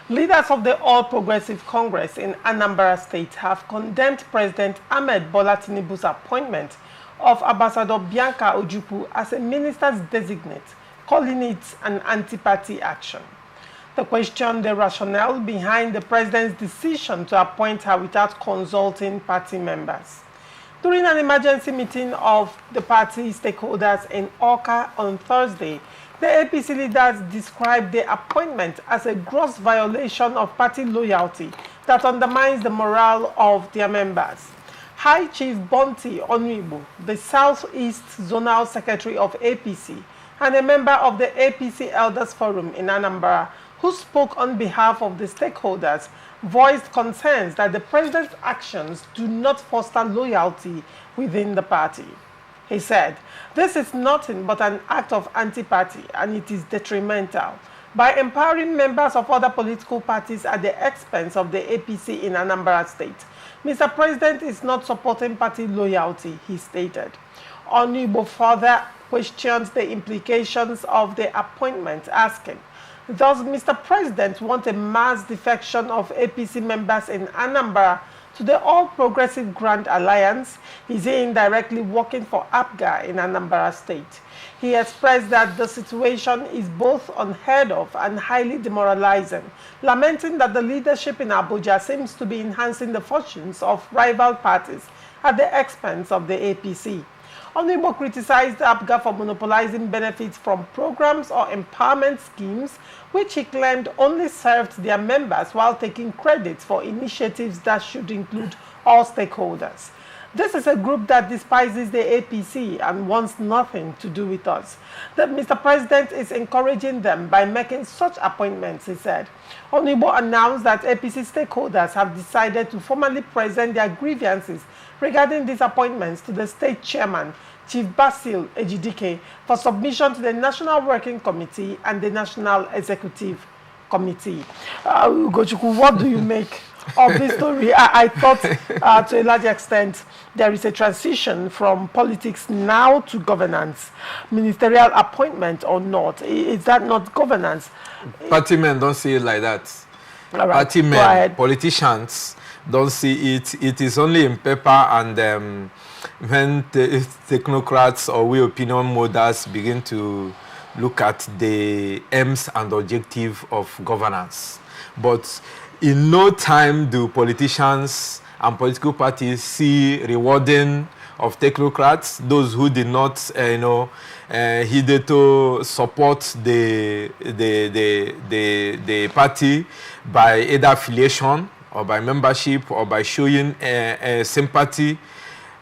Leaders of the All Progressive Congress in Anambra State have condemned President Ahmed Bola Tinubu's appointment of Ambassador Bianca Ojukwu as a minister-designate, calling it an anti-party action. They questioned the rationale behind the president's decision to appoint her without consulting party members. During an emergency meeting of the party stakeholders in Awka on Thursday, the APC leaders described the appointment as a gross violation of party loyalty that undermines the morale of their members. High Chief Bonti Onwibu, the Southeast Zonal Secretary of APC and a member of the APC Elders Forum in Anambra, who spoke on behalf of the stakeholders, voiced concerns that the president's actions do not foster loyalty within the party. He said, "This is nothing but an act of anti-party and it is detrimental. By empowering members of other political parties at the expense of the APC in Anambra State, Mr. President is not supporting party loyalty," he stated. Onwibu further questioned the implications of the appointment, asking, "Does Mr. President want a mass defection of APC members in Anambra to the All Progressive Grand Alliance? Is he indirectly working for APGA in Anambra State?" He expressed that the situation is both unheard of and highly demoralizing, lamenting that the leadership in Abuja seems to be enhancing the fortunes of rival parties at the expense of the APC. Onwibu criticized APGA for monopolizing benefits from programs or empowerment schemes, which he claimed only served their members while taking credit for initiatives that should include all stakeholders. "This is a group that despises the APC and wants nothing to do with us. That Mr. President is encouraging them by making such appointments," he said. Onwibu announced that APC stakeholders have decided to formally present their grievances regarding these appointments to the state chairman, Chief Basil Ejidike, for submission to the National Working Committee and the National Executive Committee. Ojukwu, what do you make of this story? I thought to a large extent there is a transition from politics now to governance, ministerial appointment or not. Is that not governance? Party men don't see it like that. All right, party men, politicians don't see it. It is only in paper, and when the technocrats or we opinion mothers begin to look at the aims and objective of governance. But in no time do politicians and political parties see rewarding of technocrats, those who did not, hitherto support the party by either affiliation or by membership or by showing sympathy,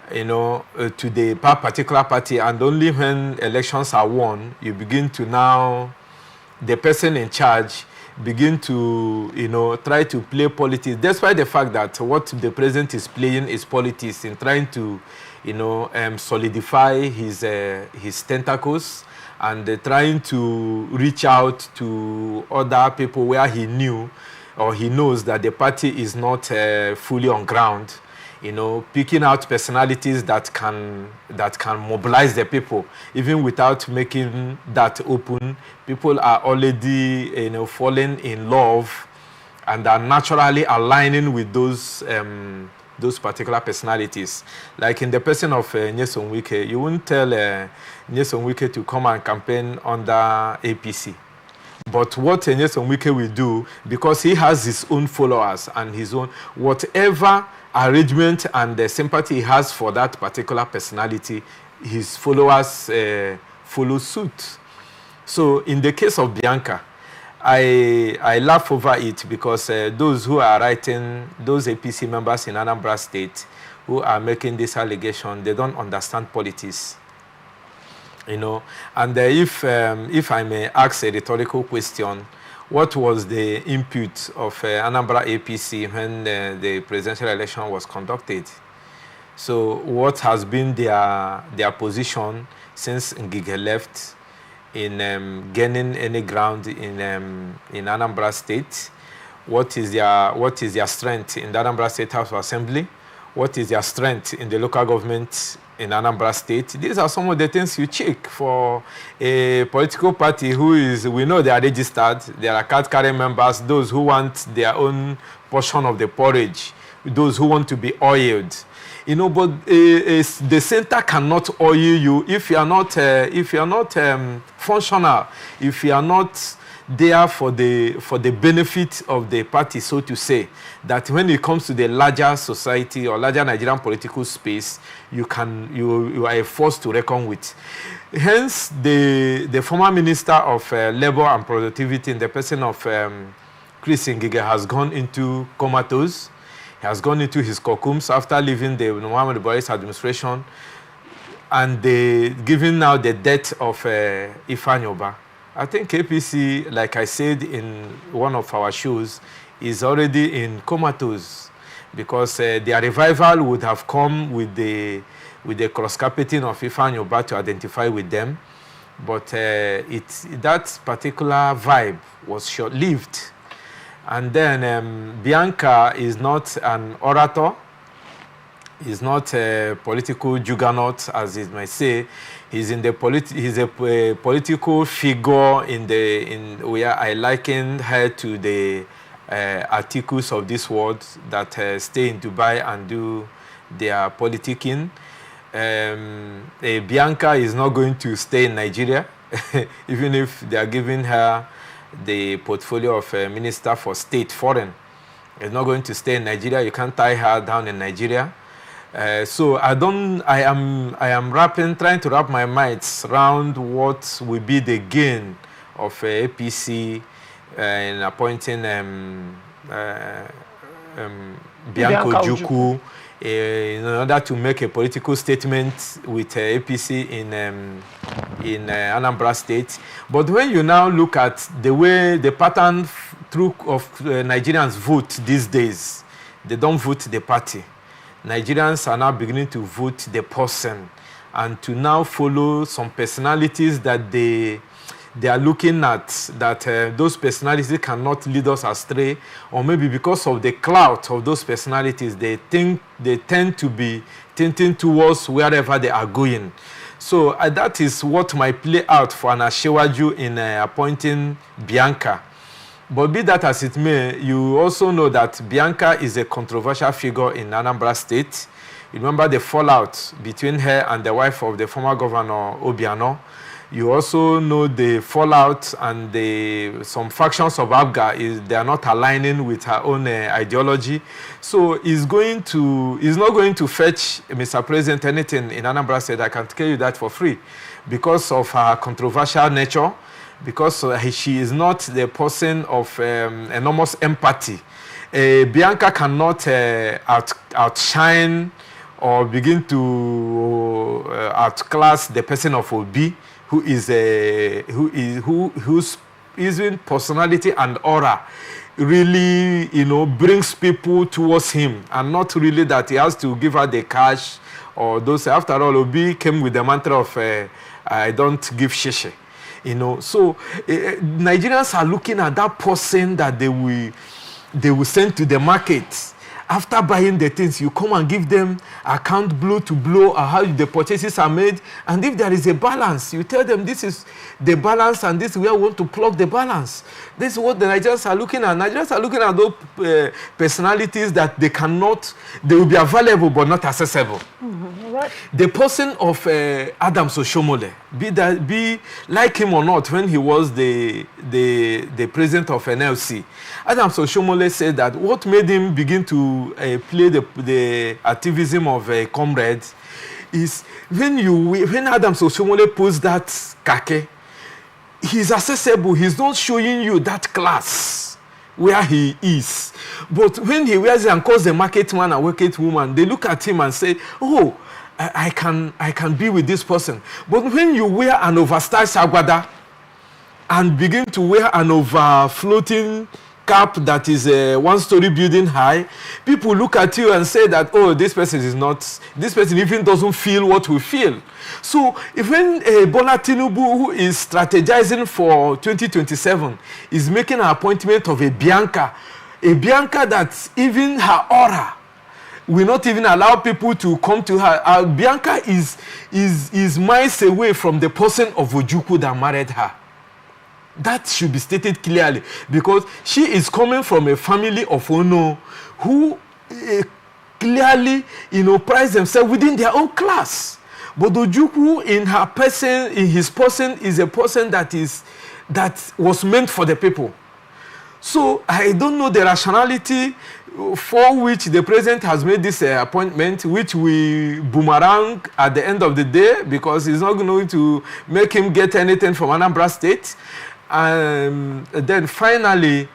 to the particular party. And only when elections are won, you begin to now, the person in charge begin to, try to play politics, despite the fact that what the president is playing is politics in trying to, solidify his tentacles and trying to reach out to other people where he knew or he knows that the party is not fully on ground. Picking out personalities that can mobilize the people, even without making that open. People are already, falling in love and are naturally aligning with those particular personalities. Like in the person of Nyesom Wike, you wouldn't tell Nyesom Wike to come and campaign under APC. But what Nyesom Wike will do, because he has his own followers and his own, whatever arrangement and the sympathy he has for that particular personality, his followers follow suit. So in the case of Bianca, I laugh over it because those who are writing, those APC members in Anambra State who are making this allegation, they don't understand politics. And if I may ask a rhetorical question, what was the input of Anambra APC when the presidential election was conducted? So what has been their position since Ngige left in gaining any ground in Anambra State? What is their strength in the Anambra State House of Assembly? what is their strength in the local government in Anambra State. These are some of the things you check for a political party who is, we know they are registered, they are card-carrying members, those who want their own portion of the porridge, those who want to be oiled. You know, but the center cannot oil you if you are not functional, if you are not there for the benefit of the party, so to say. That when it comes to the larger society or larger Nigerian political space, you are a force to reckon with. Hence, the former Minister of Labor and Productivity, in the person of Chris Ngige, has gone into comatose. He has gone into his cocoons after leaving the Muhammadu Buhari's administration, and giving now the death of Ifeanyi Oba. I think APC, like I said in one of our shows, is already in comatose, because their revival would have come with the cross-carpeting of Ifeanyi Oba to identify with them, but that particular vibe was short-lived. And then Bianca is not an orator, is not a political juggernaut, as it might say. He's in the he's a political figure where I liken her to the articles of this world that stay in Dubai and do their politicking. Bianca is not going to stay in Nigeria, even if they are giving her the portfolio of Minister for State Foreign. Is not going to stay in Nigeria. You can't tie her down in Nigeria. So I am trying to wrap my mind around what will be the gain of APC in appointing Bianca Ojukwu in order to make a political statement with APC in Anambra State. But when you now look at the pattern of Nigerians vote these days, they don't vote the party. Nigerians are now beginning to vote the person and to now follow some personalities that they are looking at, that those personalities cannot lead us astray, or maybe because of the clout of those personalities, they tend to be tinting towards wherever they are going. So that is what might play out for an Ashewaju in appointing Bianca. But be that as it may, you also know that Bianca is a controversial figure in Anambra State. You remember the fallout between her and the wife of the former governor, Obiano. You also know the fallout and some factions of ABGA, they are not aligning with her own ideology. So he's not going to fetch Mr. President anything in Anambra State. I can tell you that for free, because of her controversial nature, because she is not the person of enormous empathy. Bianca cannot outshine or begin to outclass the person of Obi, whose even personality and aura really, brings people towards him, and not really that he has to give her the cash or those. After all, Obi came with the mantra of I don't give sheshe. So Nigerians are looking at that person that they will send to the market. After buying the things, you come and give them account blow to blow, or how the purchases are made. And if there is a balance, you tell them this is the balance and this is where we want to plug the balance. This is what the Nigerians are looking at. Nigerians are looking at those personalities that they will be available but not accessible. Mm-hmm. Right. The person of Adams Oshomole, be like him or not, when he was the president of NLC, Adams Oshomole said that what made him begin to play the activism of comrades is when Adams Oshomole puts that kake, he's accessible. He's not showing you that class where he is. But when he wears it and calls the market man and market woman, they look at him and say, oh, I can be with this person. But when you wear an oversized agbada and begin to wear an over-floating cap that is a one-story building high, people look at you and say that, oh, this person even doesn't feel what we feel. So if when Bola Tinubu, who is strategizing for 2027, is making an appointment of a Bianca that even her aura will not even allow people to come to her. Bianca is miles away from the person of Ojukwu that married her. That should be stated clearly, because she is coming from a family of Ono who clearly, prize themselves within their own class. But Ojukwu, in his person, is a person that was meant for the people. So I don't know the rationality for which the president has made this appointment, which we boomerang at the end of the day, because it's not going to make him get anything from Anambra State. And then finally,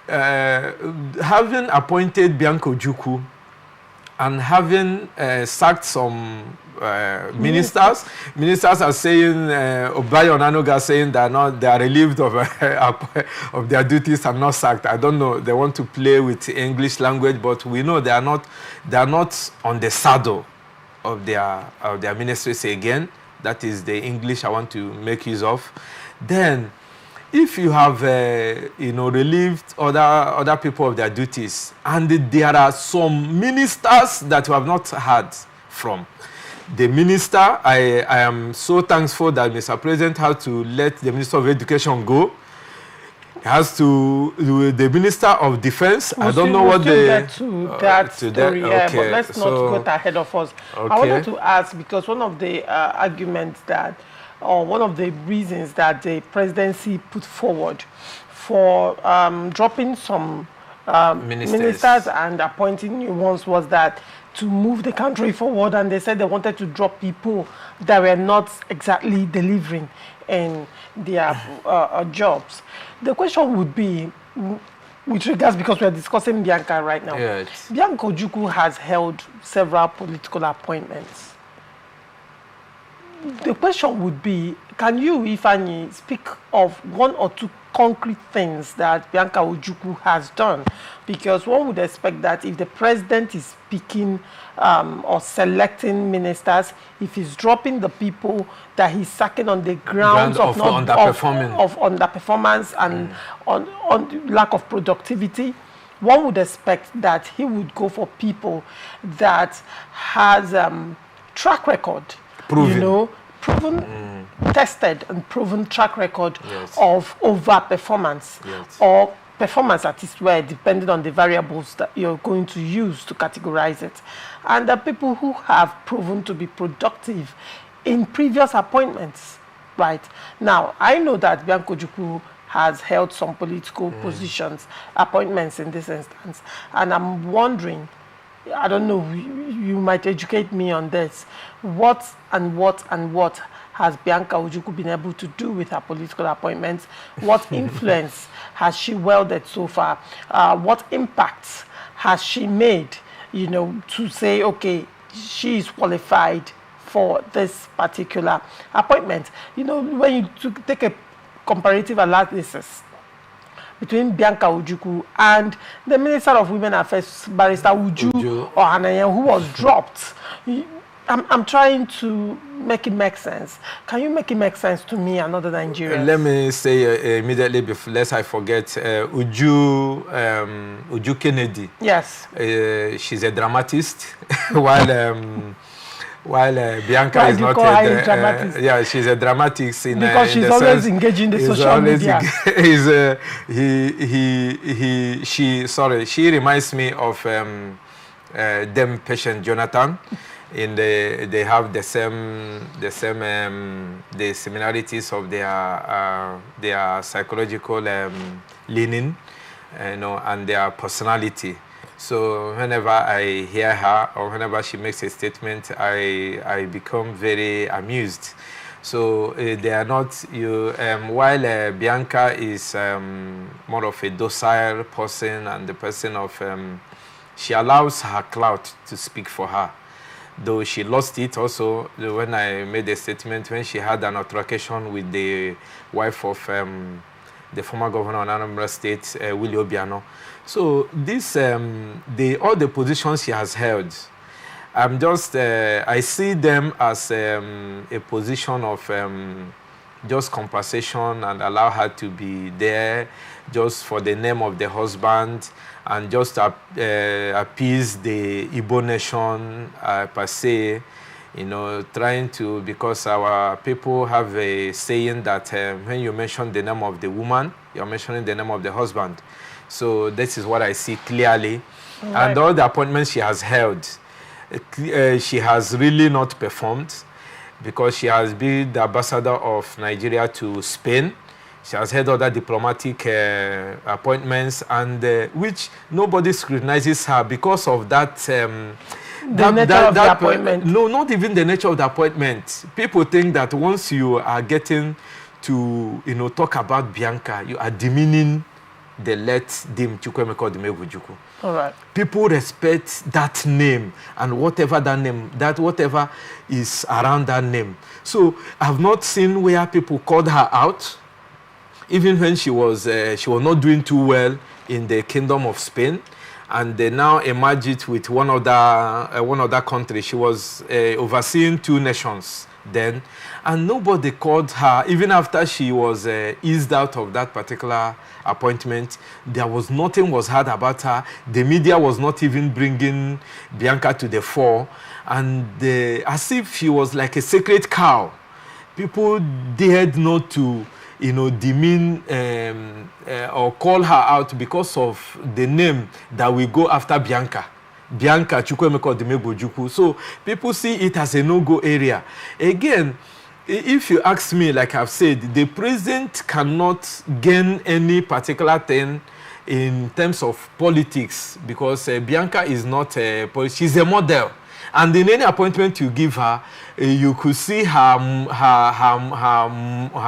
having appointed Bianca Ojukwu and having sacked some ministers are saying, Obayo Onanuga saying they are relieved of their duties and not sacked. I don't know. They want to play with English language, but we know they are not on the saddle of their ministries again. That is the English I want to make use of. Then, if you have relieved other people of their duties, and there are some ministers that you have not heard from. The minister, I am so thankful that Mr. President has to let the Minister of Education go. He has to do the Minister of Defense. I don't know what they get to that story, okay. But let's not go ahead of us. Okay. I wanted to ask, because one of the arguments or one of the reasons that the presidency put forward for dropping some ministers and appointing new ones was that to move the country forward, and they said they wanted to drop people that were not exactly delivering in their jobs. The question would be, with regards, because we are discussing Bianca right now, yes. Bianca Ojukwu has held several political appointments. The question would be, can you, Ifeanyi, speak of one or two concrete things that Bianca Ojukwu has done? Because one would expect that if the president is picking or selecting ministers, if he's dropping the people that he's sacking on the grounds of underperformance and on lack of productivity, one would expect that he would go for people that has track record. Proven. Proven, tested and proven track record yes. of overperformance yes. or performance at its where, depending on the variables that you're going to use to categorize it. And the people who have proven to be productive in previous appointments, right? Now, I know that Bianca Ojukwu has held some political positions, appointments in this instance, and I'm wondering, I don't know, you might educate me on this. What has Bianca Ojukwu been able to do with her political appointments? What influence has she wielded so far? What impacts has she made, to say, okay, she is qualified for this particular appointment? When you take a comparative analysis between Bianca Ojukwu and the Minister of Women Affairs, Barrister Uju or Hanaya, who was dropped. I'm trying to make it make sense. Can you make it make sense to me and other Nigerians? Let me say immediately, before, lest I forget, Uju Kennedy. Yes. She's a dramatist, while Bianca is not a dramatist. Yeah, she's a dramatist because she's always engaging the social media. She reminds me of them patient Jonathan. They have the similarities of their psychological leaning, and their personality. So whenever I hear her or whenever she makes a statement, I become very amused. So they are not while Bianca is more of a docile person, and the person of she allows her clout to speak for her. Though she lost it also when I made a statement when she had an altercation with the wife of the former governor of Anambra State, Willie Obiano. So this, all the positions she has held, I see them as a position of just compensation and allow her to be there just for the name of the husband and just appease the Igbo nation per se, you know, trying to, because our people have a saying that when you mention the name of the woman, you're mentioning the name of the husband. So this is what I see clearly. Right. And all the appointments she has held, she has really not performed, because she has been the ambassador of Nigeria to Spain. She has had other diplomatic appointments, and which nobody scrutinizes her because of that. The nature of the appointment. No, not even the nature of the appointment. People think that once you are getting to, you know, talk about Bianca, you are demeaning the late Dim Chukwuemeka Ojukwu. All right. People respect that name and whatever that name, that whatever is around that name. So I've not seen where people called her out, even when she was not doing too well in the Kingdom of Spain, and they now emerged with one other country. She was overseeing 2 nations then, and nobody called her, even after she was eased out of that particular appointment. There was nothing was heard about her. The media was not even bringing Bianca to the fore, and as if she was like a sacred cow. People dared not to, you know, demean or call her out because of the name that we go after Bianca. Bianca Chukwuemeka Ojukwu. So people see it as a no-go area. Again, if you ask me, like I've said, the president cannot gain any particular thing in terms of politics, because Bianca is not she's a model. And in any appointment you give her, you could see her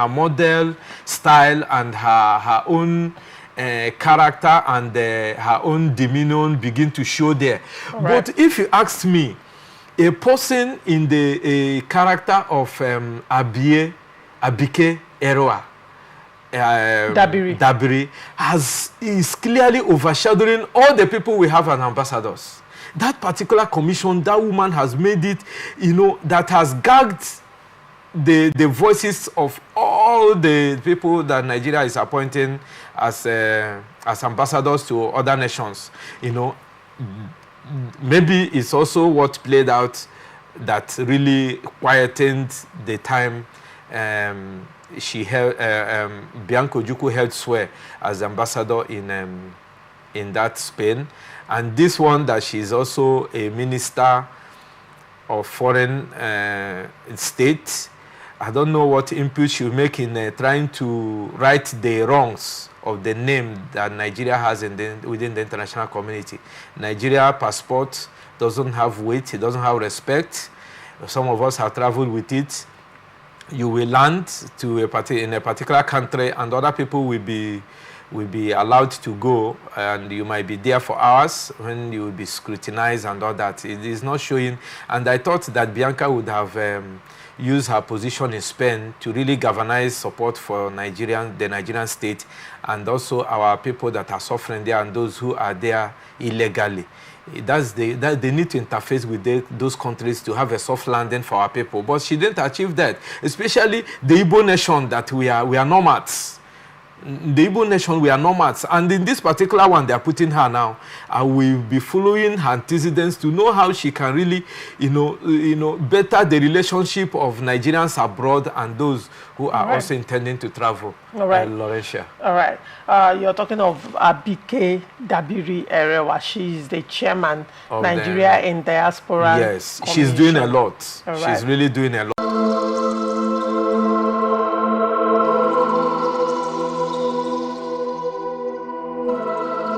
model style and her own character and her own demeanor begin to show there. Right. But if you ask me, a person in the character of Abike Eroa, Dabiri is clearly overshadowing all the people we have as ambassadors. That particular commission, that woman has made it, you know, that has gagged the voices of all the people that Nigeria is appointing as ambassadors to other nations. You know, maybe it's also what played out that really quietened the time she held, Bianca Ojukwu held sway as ambassador in that Spain. And this one, that she's also a minister of foreign state. I don't know what input she'll make in trying to right the wrongs of the name that Nigeria has within the international community. Nigeria passport doesn't have weight, it doesn't have respect. Some of us have traveled with it. You will land to in a particular country, and other people will be allowed to go, and you might be there for hours when you will be scrutinized and all that. It is not showing. And I thought that Bianca would have used her position in Spain to really galvanize support for the Nigerian state, and also our people that are suffering there and those who are there illegally. They need to interface with those countries to have a soft landing for our people. But she didn't achieve that, especially the Igbo nation, that we are nomads. The Igbo nation, we are nomads. And in this particular one, they are putting her now. I will be following her antecedents to know how she can really, better the relationship of Nigerians abroad and those who are also intending to travel. All right. Laurentia. All right. You're talking of Abike Dabiri Erewa. She's the chairman of Nigeria in Diaspora. Yes, she's doing a lot. All right. She's really doing a lot.